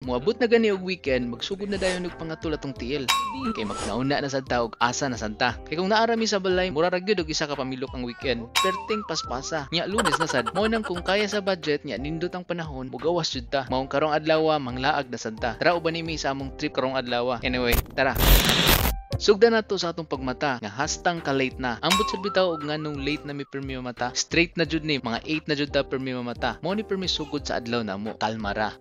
Muabot na gani og weekend, magsugod na dayon og pangatol atong tiil. Kay magnauna na sad ta og asa na santa. Kay kung naarami sa balay, mura ra gyud og isa ka pamilok ang weekend. Perting paspasa. Nya Lunes na sad. Mao nang kung kaya sa budget nya nindot ang panahon, mugawas jud ta. Maong karong adlaw manglaag na santa. Tara uban nimi sa among trip karong adlaw. Anyway, tara. Sugda na to sa atong pagmata nga hastang ka late na. Ambot sad bitaw og nganong late na mi permi mata. Straight na jud ni mga 8 na jud ta permi mata. Mao ni permi sugod sa adlaw namo. Kalma ra.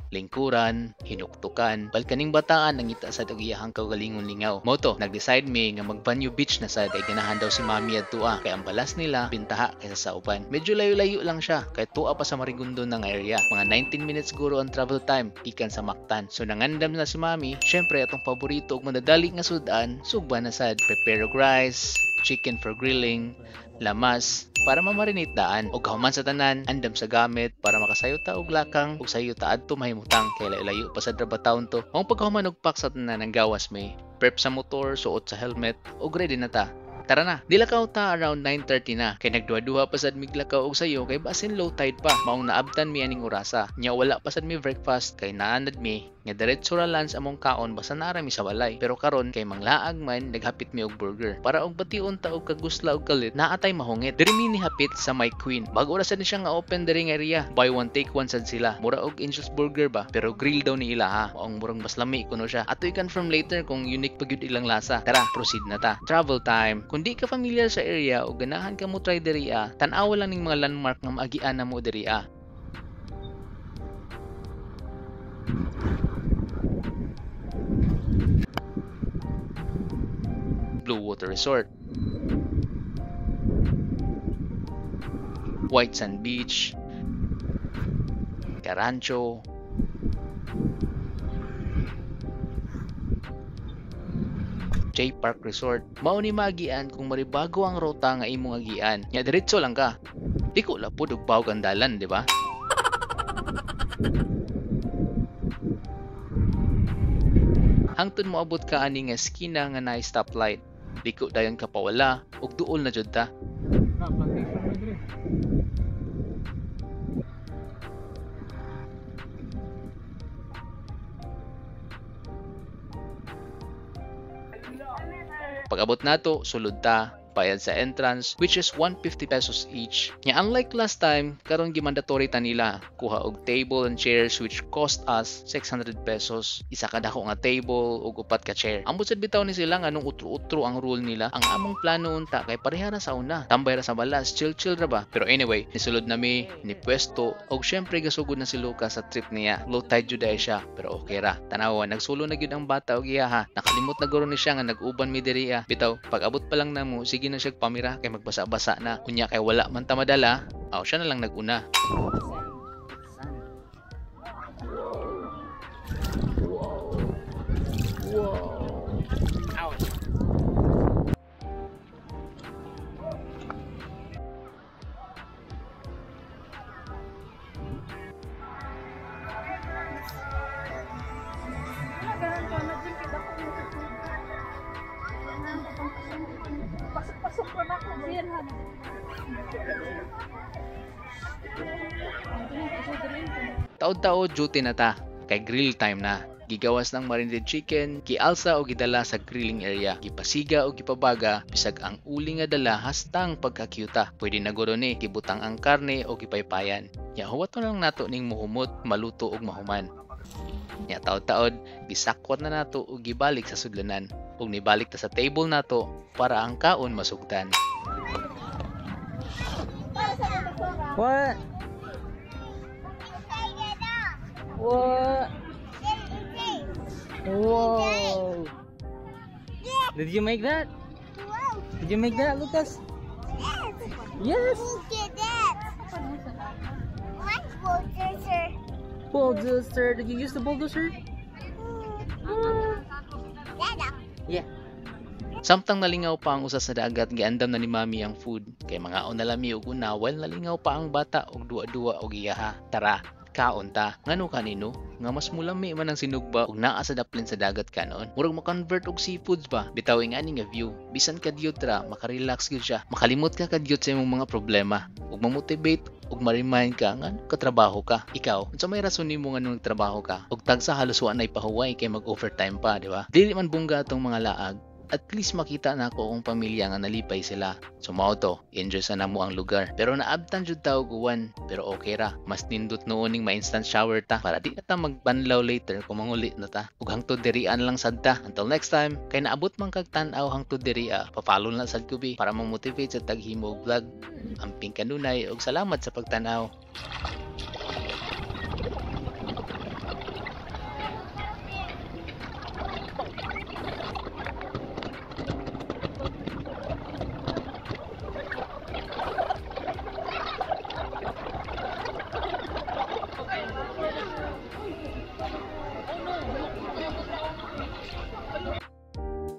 Lingkuran, hinuktukan, balkaning bataan ang ita sa iyahang kaugalingon lingaw. Moto, nag-decide mi nga mag-Banyo Beach na sad kay ganahan daw si Mami at Tua kay ang balas nila pintaha kaysa sa uban. Medyo layo-layo lang siya kay Tua pa sa Marigondon ng area. Mga 19 minutes siguro ang travel time gikan sa Mactan. So nangandam na si Mami, syempre atong paborito ug madadali nga sudan, sugba na sad. Prepare og rice, chicken for grilling, lamas para mamarinate daan og kahuman sa tanan andam sa gamit para makasayo ta og lakang ug sayo ta adto mahimutang kay layo pa sa trabatawon to. Ang pagkahuman og pak sa tanan ang gawas may prep sa motor, suot sa helmet ug ready na ta. Tara na. Dilakaw ta around 9:30 na kay nagduha-duha pa sad miglakaw og sayo kay basin low tide pa. Maong naabtan mi aning orasa. Nya wala pa sad mi breakfast kay naanad mi nga diretso ra lunch among kaon basta naara mi sa balay. Pero karon kay manglaag man naghapit mi og burger. Para og bation ta og kagusla og kalit naatay mahungit. Diri mi ni hapit sa My Queen. Bago ra sad ni siya nga open diri nga area. Buy one take one sad sila. Mura og Angel's Burger ba pero grill daw ni ila ha. Maong murang mas lami kuno siya. Ato i-confirm later kung unique pa gyud ilang lasa. Tara, proceed na ta. Travel time. Kung di ka familiar sa area o ganahan ka mo try diri tan-aw lang ning mga landmark nga maagian na mo diri Blue Water Resort, White Sand Beach, Carancho, J Park Resort. Mao ni magian kung maribago ang ruta nga imong agian. Nya diretso lang ka. Di ko lapod og bawog ang dalan, di ba? Hangtod mo abot ka ani nga skina nga naay stoplight. Liko dayon ka pawala ug duol na jud ta. Pag-abot nato, sulod ta, bayad sa entrance which is 150 pesos each. Nya unlike last time, karon gi-mandatory ta nila kuha og table and chairs which cost us 600 pesos. Isa ka dako nga table ug upat ka chair. Ambot sad bitaw ni sila nga nung utro-utro ang rule nila. Ang among plano unta kay pareha ra sa una. Tambay ra sa balas, chill ra ba. Pero anyway, nisulod nami ni pwesto ug syempre gasugod na si Lucas sa trip niya. Low tide jud ay siya, pero okay ra. Tanawa, nagsulo na gyud ang bata og iya ha. Nakalimot na guro ni siya nga nag-uban mi diri bitaw, pag-abot pa lang namo, sige na siya pamira kay magbasa-basa na. Kunya kay wala man ta madala, siya na lang nag-una. Taod-taod duty na ta, kay grill time na. Gigawas ng marinated chicken, gialsa o gidala sa grilling area. Gipasiga o gipabaga, bisag ang uli nga dala hastang pagkakyuta. Pwede na guro ni, gibutang ang karne o gipaypayan. Nya huwat na lang nato ning muhumot, maluto og mahuman. Nya taod-taod, gisakwat na nato o gibalik sa sudlanan. Ug nibalik ta sa table nato para ang kaon masugdan. What? What? Whoa! Did you make that? Did you make that, Lucas? Yes! Look at that! What's bulldozer? Bulldozer. Did you use the bulldozer? Dada. Yeah. Samtang nalingaw pa ang usa sa dagat, giandam na ni Mami ang food. Kay mga onalami og una, while nalingaw pa ang bata og duwa-duwa og iyaha. Tara, kaon ta. Ngano kanino? Nga mas mulami man ang sinugba ug naa sa daplin sa dagat kanon. Murag ma-convert og seafoods ba? Bitaw ing ani nga view. Bisan kadyot ra, makarelax gyud siya. Makalimot ka kadyot sa imong mga problema ug ma-motivate ug ma-remind ka nga katrabaho ka. Ikaw, unsa may rason nimo nga nung trabaho ka? Ug tagsa halos wa nay pahuway kay mag-overtime pa, di ba? Dili man bungga atong mga laag. At least makita na ako ang pamilya nga nalipay sila. So mao to, enjoy sa namo ang lugar. Pero naabtan jud ta og uwan, pero okay ra. Mas nindot noon ning ma-instant shower ta para di na ta magbanlaw later kung manguli na ta. Ug hangtod dirian lang sad ta. Until next time, kay naabot man kag tan-aw hangtod diriya, pa-follow na sad kubi para ma-motivate sa taghimo og vlog. Amping kanunay ug salamat sa pagtan-aw.